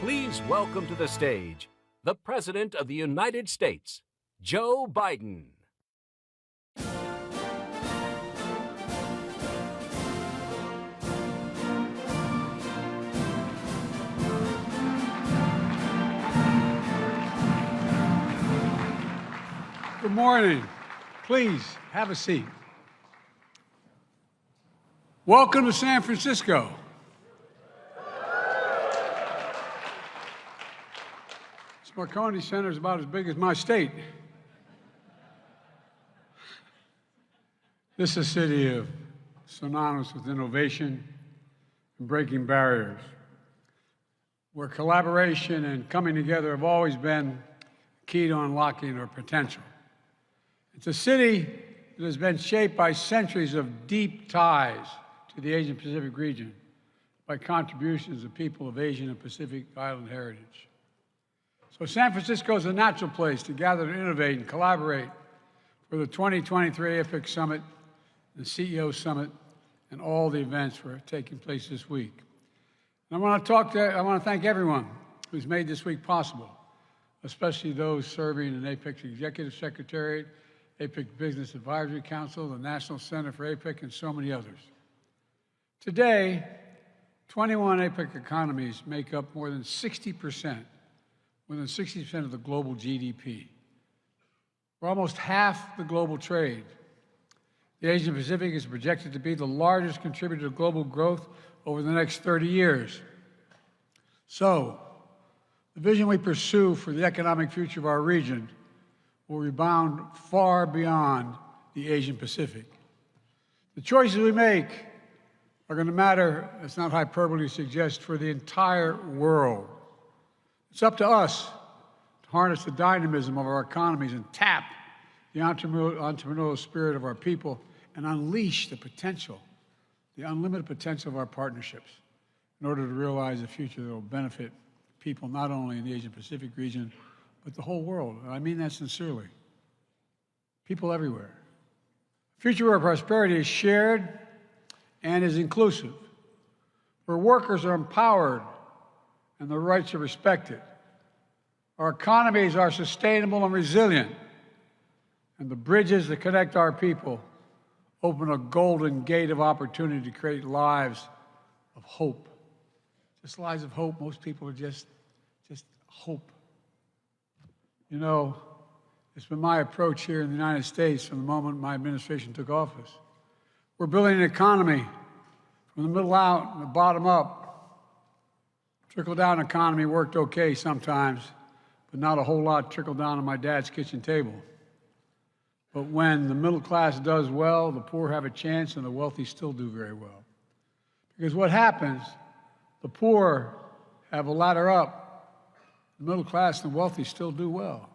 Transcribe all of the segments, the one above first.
Please welcome to the stage the President of the United States, Joe Biden. Good morning. Please have a seat. Welcome to San Francisco. This Marconi Center is about as big as my state. This is a city of synonymous with innovation and breaking barriers, where collaboration and coming together have always been key to unlocking our potential. It's a city that has been shaped by centuries of deep ties to the Asian Pacific region by contributions of people of Asian and Pacific Island heritage. So San Francisco is a natural place to gather to innovate and collaborate for the 2023 APEC CEO the CEO Summit, and all the events that are taking place this week. And I want to thank everyone who's made this week possible, especially those serving in APEC's Executive Secretariat, APEC Business Advisory Council, the National Center for APEC, and so many others. Today, 21 APEC economies make up more than 60% of the global GDP. We're almost half the global trade. The Asian Pacific is projected to be the largest contributor to global growth over the next 30 years. So, the vision we pursue for the economic future of our region will rebound far beyond the Asian Pacific. The choices we make are going to matter, it's not hyperbole to suggest, for the entire world. It's up to us to harness the dynamism of our economies and tap the entrepreneurial spirit of our people and unleash the potential, the unlimited potential of our partnerships in order to realize a future that will benefit people not only in the Asian Pacific region, but the whole world. And I mean that sincerely. People everywhere. A future where prosperity is shared and is inclusive, where workers are empowered and their rights are respected. Our economies are sustainable and resilient, and the bridges that connect our people open a golden gate of opportunity to create lives of hope. Just lives of hope. Most people are just hope. You know, it's been my approach here in the United States from the moment my administration took office. We're building an economy from the middle out and the bottom up. Trickle-down economy worked okay sometimes, but not a whole lot trickled down on my dad's kitchen table. But when the middle class does well, the poor have a chance and the wealthy still do very well. Because what happens, the poor have a ladder up, the middle class and the wealthy still do well.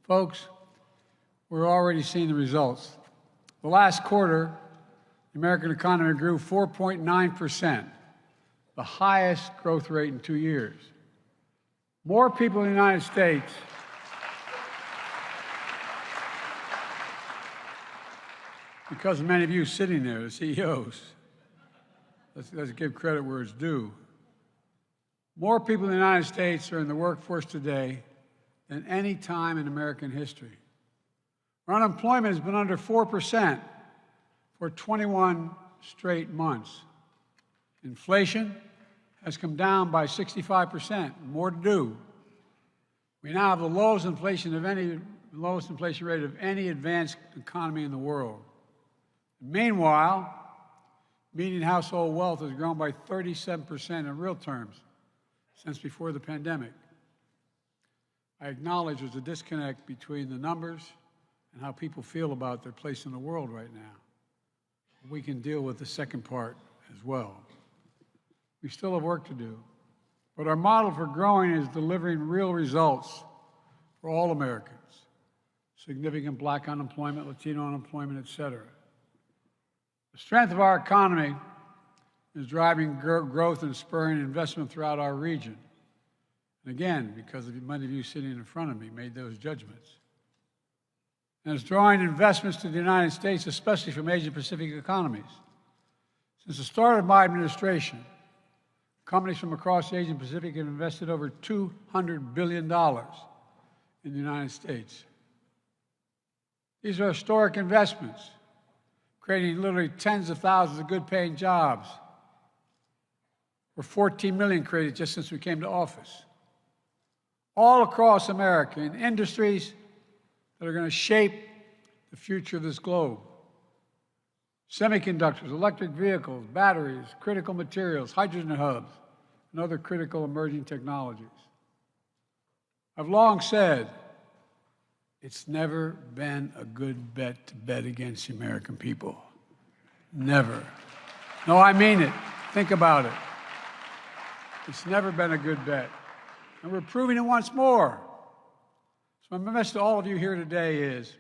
Folks, we're already seeing the results. The last quarter, the American economy grew 4.9%, the highest growth rate in 2 years. More people in the United States because of many of you sitting there, the CEOs, let's give credit where it's due. More people in the United States are in the workforce today than any time in American history. Our unemployment has been under 4% for 21 straight months. Inflation has come down by 65%, more to do. We now have the lowest inflation rate of any advanced economy in the world. Meanwhile, median household wealth has grown by 37% in real terms since before the pandemic. I acknowledge there's a disconnect between the numbers and how people feel about their place in the world right now. We can deal with the second part as well. We still have work to do, but our model for growing is delivering real results for all Americans. Significant Black unemployment, Latino unemployment, et cetera. The strength of our economy is driving growth and spurring investment throughout our region. And again, because of many of you sitting in front of me made those judgments. And it's drawing investments to the United States, especially from Asia-Pacific economies. Since the start of my administration, Companies from across the Asian Pacific have invested over $200 billion in the United States. These are historic investments, creating literally tens of thousands of good-paying jobs. We're 14 million created just since we came to office. All across America in industries that are going to shape the future of this globe. Semiconductors, electric vehicles, batteries, critical materials, hydrogen hubs, and other critical emerging technologies. I've long said it's never been a good bet to bet against the American people. Never. No, I mean it. Think about it. It's never been a good bet. And we're proving it once more. So my message to all of you here today is,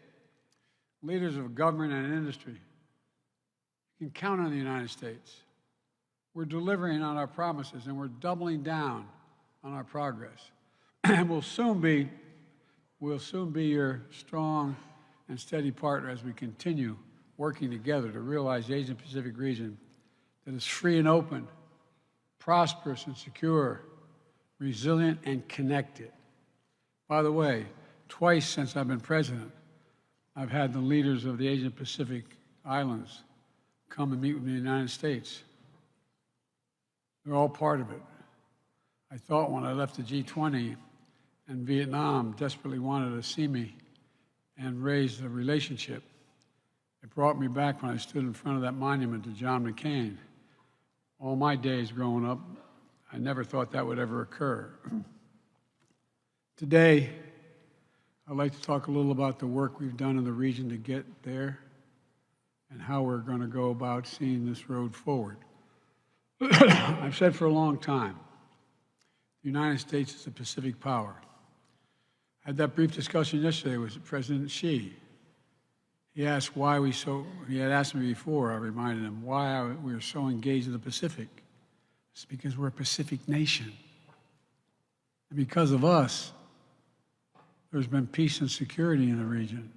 leaders of government and industry, you can count on the United States. We're delivering on our promises, and we're doubling down on our progress. And we'll soon be your strong and steady partner as we continue working together to realize the Asian Pacific region that is free and open, prosperous and secure, resilient and connected. By the way, twice since I've been president, I've had the leaders of the Asian Pacific Islands come and meet with me in the United States. They're all part of it. I thought when I left the G20 and Vietnam desperately wanted to see me and raise the relationship, it brought me back when I stood in front of that monument to John McCain. All my days growing up, I never thought that would ever occur. Today, I'd like to talk a little about the work we've done in the region to get there and how we're going to go about seeing this road forward. I've said for a long time, the United States is a Pacific power. I had that brief discussion yesterday with President Xi. He asked he had asked me before, I reminded him, why we were so engaged in the Pacific. It's because we're a Pacific nation. And because of us, there's been peace and security in the region,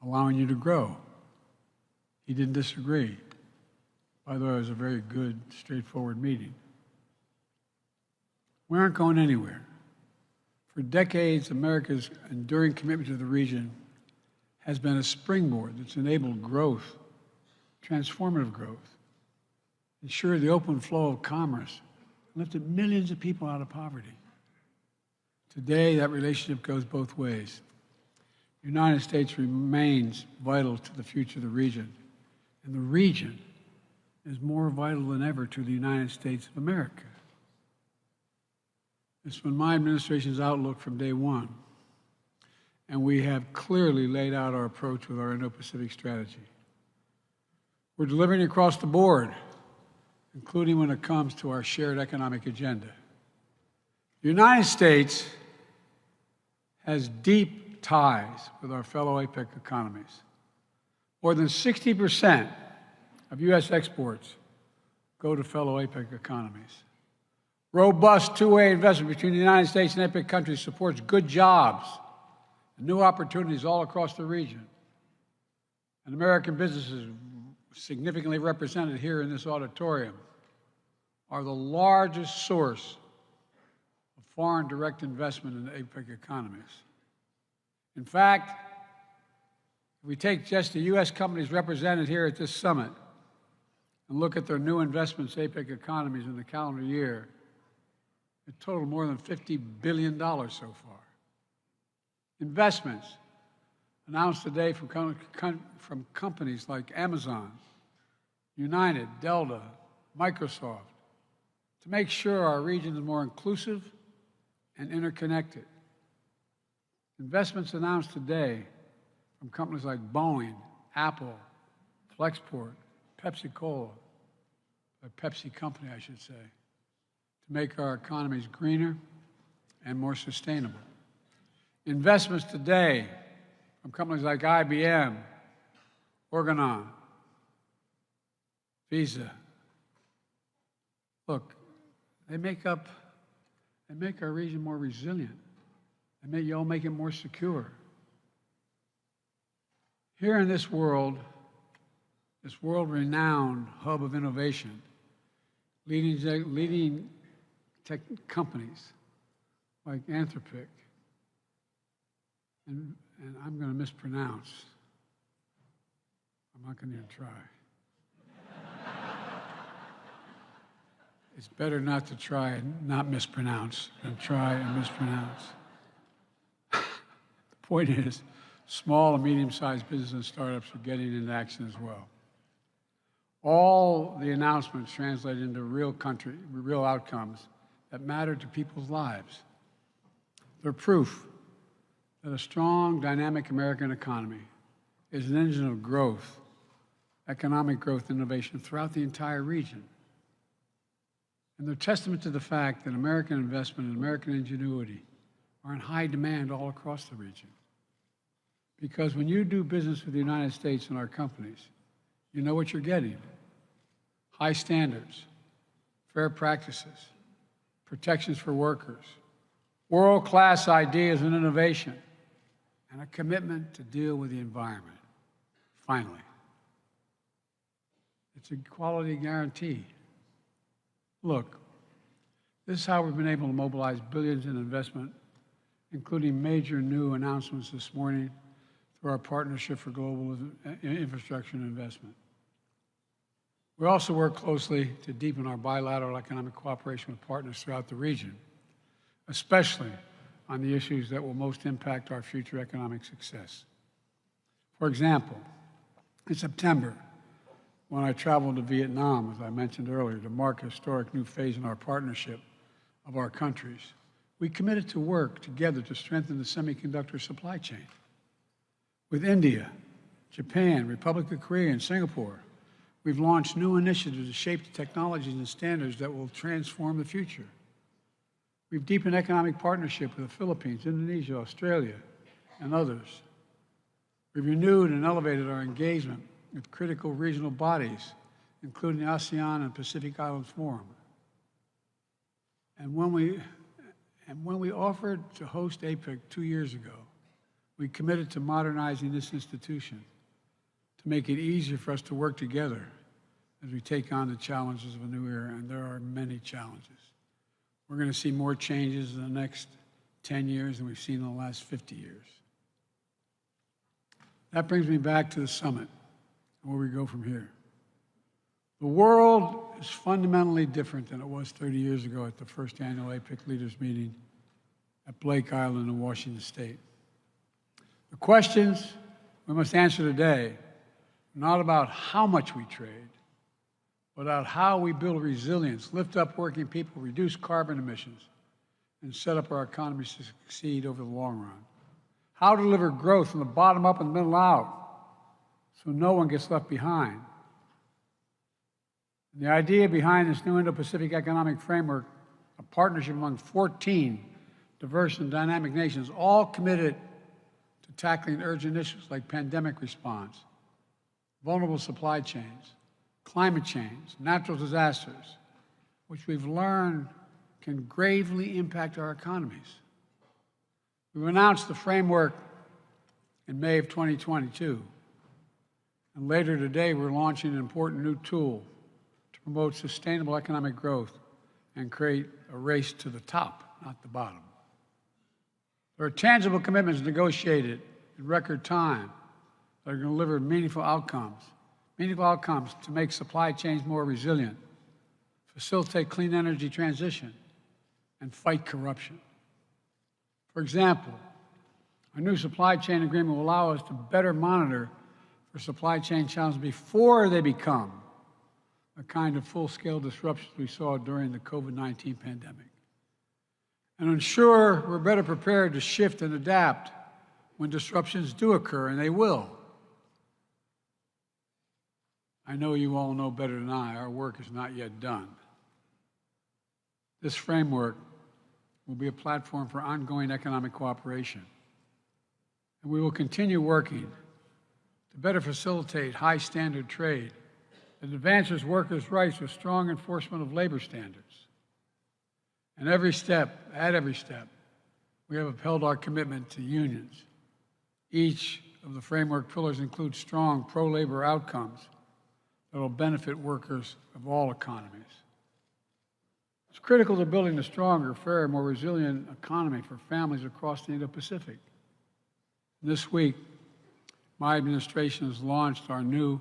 allowing you to grow. He didn't disagree. By the way, it was a very good, straightforward meeting. We aren't going anywhere. For decades, America's enduring commitment to the region has been a springboard that's enabled growth, transformative growth, ensured the open flow of commerce, and lifted millions of people out of poverty. Today, that relationship goes both ways. The United States remains vital to the future of the region, and the region is more vital than ever to the United States of America. It's been my administration's outlook from day one, and we have clearly laid out our approach with our Indo-Pacific strategy. We're delivering across the board, including when it comes to our shared economic agenda. The United States has deep ties with our fellow APEC economies. More than 60% of U.S. exports go to fellow APEC economies. Robust two-way investment between the United States and APEC countries supports good jobs and new opportunities all across the region. And American businesses, significantly represented here in this auditorium, are the largest source of foreign direct investment in the APEC economies. In fact, if we take just the U.S. companies represented here at this summit and look at their new investments in APEC economies in the calendar year, it totaled more than $50 billion so far. Investments announced today from companies like Amazon, United, Delta, Microsoft, to make sure our region is more inclusive and interconnected. Investments announced today from companies like Boeing, Apple, Flexport, Pepsi-Cola, or Pepsi Company, I should say, to make our economies greener and more sustainable. Investments today from companies like IBM, Organon, Visa. Look, they make our region more resilient. They all make it more secure. Here in this world-renowned hub of innovation, leading tech companies like Anthropic, and I'm going to mispronounce. I'm not going to even try. It's better not to try and not mispronounce than try and mispronounce. The point is, small and medium-sized business and startups are getting into action as well. All the announcements translate into real outcomes that matter to people's lives. They're proof that a strong, dynamic American economy is an engine of growth, economic growth, and innovation throughout the entire region. And they're testament to the fact that American investment and American ingenuity are in high demand all across the region. Because when you do business with the United States and our companies, you know what you're getting. High standards, fair practices, protections for workers, world-class ideas and innovation, and a commitment to deal with the environment. Finally, it's a quality guarantee. Look, this is how we've been able to mobilize billions in investment, including major new announcements this morning through our Partnership for Global Infrastructure and Investment. We also work closely to deepen our bilateral economic cooperation with partners throughout the region, especially on the issues that will most impact our future economic success. For example, in September, when I traveled to Vietnam, as I mentioned earlier, to mark a historic new phase in our partnership of our countries, we committed to work together to strengthen the semiconductor supply chain. With India, Japan, Republic of Korea, and Singapore, we've launched new initiatives to shape the technologies and standards that will transform the future. We've deepened economic partnership with the Philippines, Indonesia, Australia, and others. We've renewed and elevated our engagement with critical regional bodies, including the ASEAN and Pacific Islands Forum. And when we offered to host APEC 2 years ago, we committed to modernizing this institution to make it easier for us to work together as we take on the challenges of a new era, and there are many challenges. We're going to see more changes in the next 10 years than we've seen in the last 50 years. That brings me back to the summit, where we go from here. The world is fundamentally different than it was 30 years ago at the first annual APEC leaders meeting at Blake Island in Washington State. The questions we must answer today are not about how much we trade, but about how we build resilience, lift up working people, reduce carbon emissions, and set up our economies to succeed over the long run. How to deliver growth from the bottom up and the middle out, so no one gets left behind. And the idea behind this new Indo-Pacific Economic Framework, a partnership among 14 diverse and dynamic nations, all committed to tackling urgent issues like pandemic response, vulnerable supply chains, climate change, natural disasters, which we've learned can gravely impact our economies. We've announced the framework in May of 2022. And later today, we're launching an important new tool to promote sustainable economic growth and create a race to the top, not the bottom. There are tangible commitments negotiated in record time that are going to deliver meaningful outcomes to make supply chains more resilient, facilitate clean energy transition, and fight corruption. For example, our new supply chain agreement will allow us to better monitor for supply chain challenges before they become the kind of full-scale disruptions we saw during the COVID-19 pandemic, and ensure we're better prepared to shift and adapt when disruptions do occur, and they will. I know you all know better than I, our work is not yet done. This framework will be a platform for ongoing economic cooperation, and we will continue working to better facilitate high-standard trade that advances workers' rights with strong enforcement of labor standards. And at every step, we have upheld our commitment to unions. Each of the framework pillars includes strong pro-labor outcomes that will benefit workers of all economies. It's critical to building a stronger, fairer, more resilient economy for families across the Indo-Pacific. This week, my administration has launched our new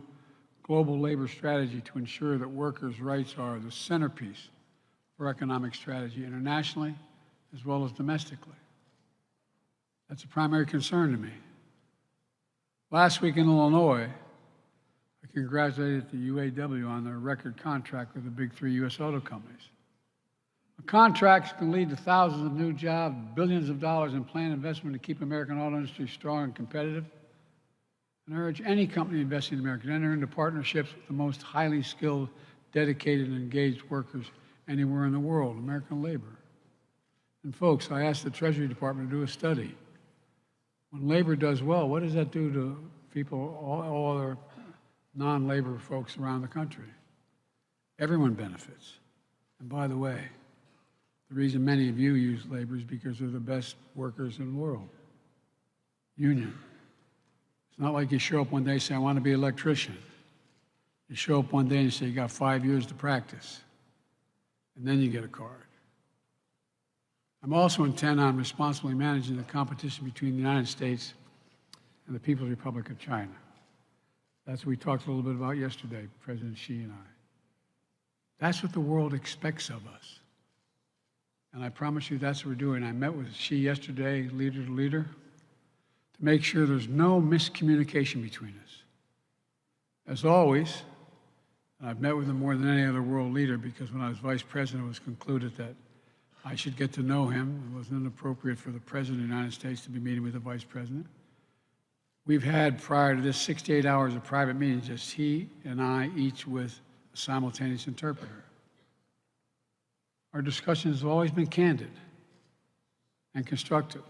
global labor strategy to ensure that workers' rights are the centerpiece for economic strategy internationally as well as domestically. That's a primary concern to me. Last week in Illinois, I congratulated the UAW on their record contract with the big three U.S. auto companies. The contracts can lead to thousands of new jobs, billions of dollars in planned investment to keep American auto industry strong and competitive. And I urge any company investing in America to enter into partnerships with the most highly skilled, dedicated, and engaged workers anywhere in the world, American labor. And folks, I asked the Treasury Department to do a study. When labor does well, what does that do to people, all other non-labor folks around the country? Everyone benefits. And by the way, the reason many of you use labor is because they're the best workers in the world. Union. It's not like you show up one day and say, I want to be an electrician. You show up one day and you say, you got 5 years to practice. And then you get a card. I'm also intent on responsibly managing the competition between the United States and the People's Republic of China. That's what we talked a little bit about yesterday, President Xi and I. That's what the world expects of us. And I promise you that's what we're doing. I met with Xi yesterday, leader to leader, to make sure there's no miscommunication between us. As always, I've met with him more than any other world leader because when I was vice president, it was concluded that I should get to know him. It wasn't inappropriate for the President of the United States to be meeting with the Vice President. We've had, prior to this, 68 hours of private meetings, just he and I, each with a simultaneous interpreter. Our discussions have always been candid and constructive.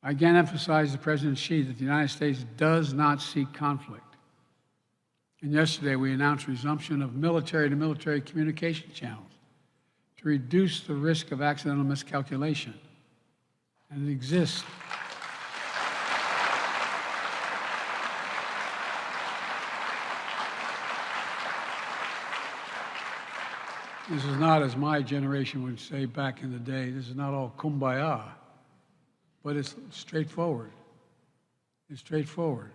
I again emphasize to President Xi that the United States does not seek conflict. And yesterday, we announced resumption of military-to-military communication channels to reduce the risk of accidental miscalculation. And it exists. This is not, as my generation would say back in the day, this is not all kumbaya, but it's straightforward. It's straightforward.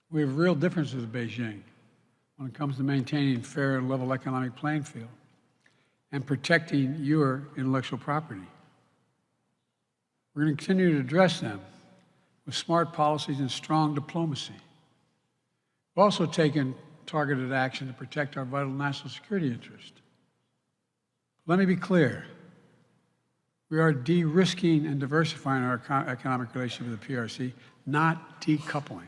We have real differences with Beijing when it comes to maintaining a fair and level economic playing field and protecting your intellectual property. We're going to continue to address them with smart policies and strong diplomacy. We've also taken targeted action to protect our vital national security interest. Let me be clear. We are de-risking and diversifying our economic relationship with the PRC, not decoupling.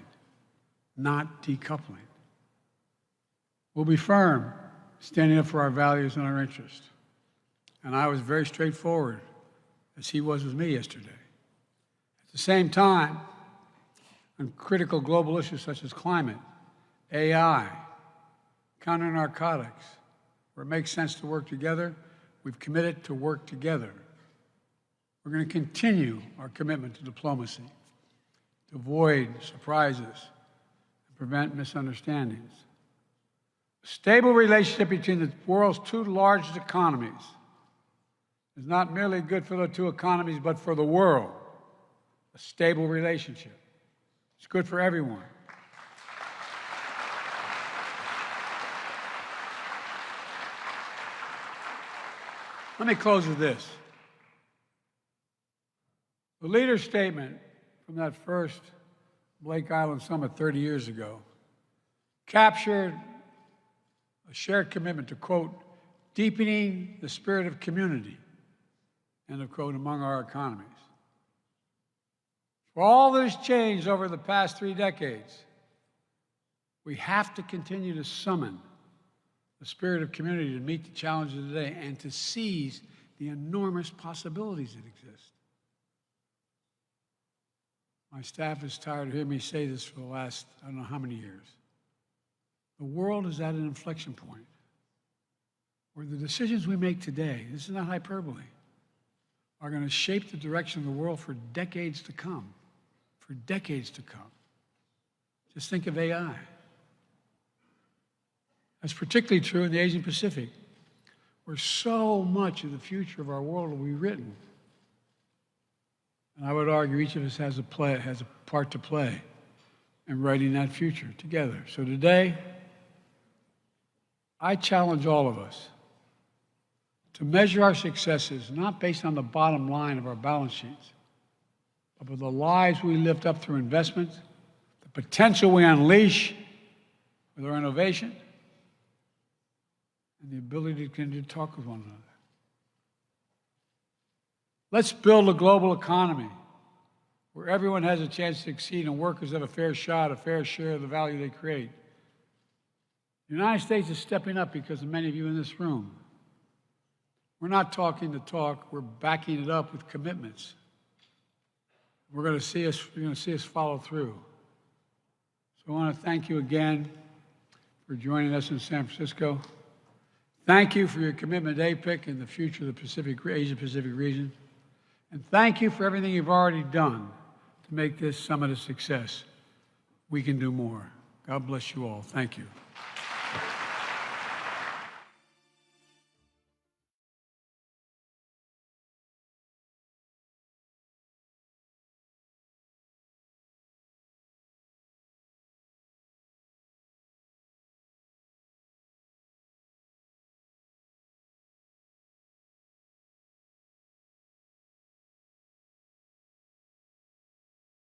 Not decoupling. We'll be firm, standing up for our values and our interests. And I was very straightforward, as he was with me yesterday. At the same time, on critical global issues such as climate, AI, counter-narcotics, where it makes sense to work together, we've committed to work together. We're going to continue our commitment to diplomacy, to avoid surprises, and prevent misunderstandings. A stable relationship between the world's two largest economies is not merely good for the two economies, but for the world. A stable relationship. It's good for everyone. Let me close with this. The leader's statement from that first Blake Island Summit 30 years ago captured a shared commitment to, quote, deepening the spirit of community, end of quote, among our economies. For all that has changed over the past 3 decades, we have to continue to summon the spirit of community to meet the challenges of today and to seize the enormous possibilities that exist. My staff is tired of hearing me say this for the last, I don't know how many years. The world is at an inflection point where the decisions we make today, this is not hyperbole, are going to shape the direction of the world for decades to come. For decades to come. Just think of AI. That's particularly true in the Asian Pacific, where so much of the future of our world will be written. And I would argue each of us has a part to play in writing that future together. So today, I challenge all of us to measure our successes not based on the bottom line of our balance sheets, but with the lives we lift up through investments, the potential we unleash with our innovation, and the ability to continue to talk with one another. Let's build a global economy where everyone has a chance to succeed and workers have a fair shot, a fair share of the value they create. The United States is stepping up because of many of you in this room. We're not talking the talk, we're backing it up with commitments. You're going to see us follow through. So I want to thank you again for joining us in San Francisco. Thank you for your commitment to APEC and the future of the Asia-Pacific region. And thank you for everything you've already done to make this summit a success. We can do more. God bless you all. Thank you.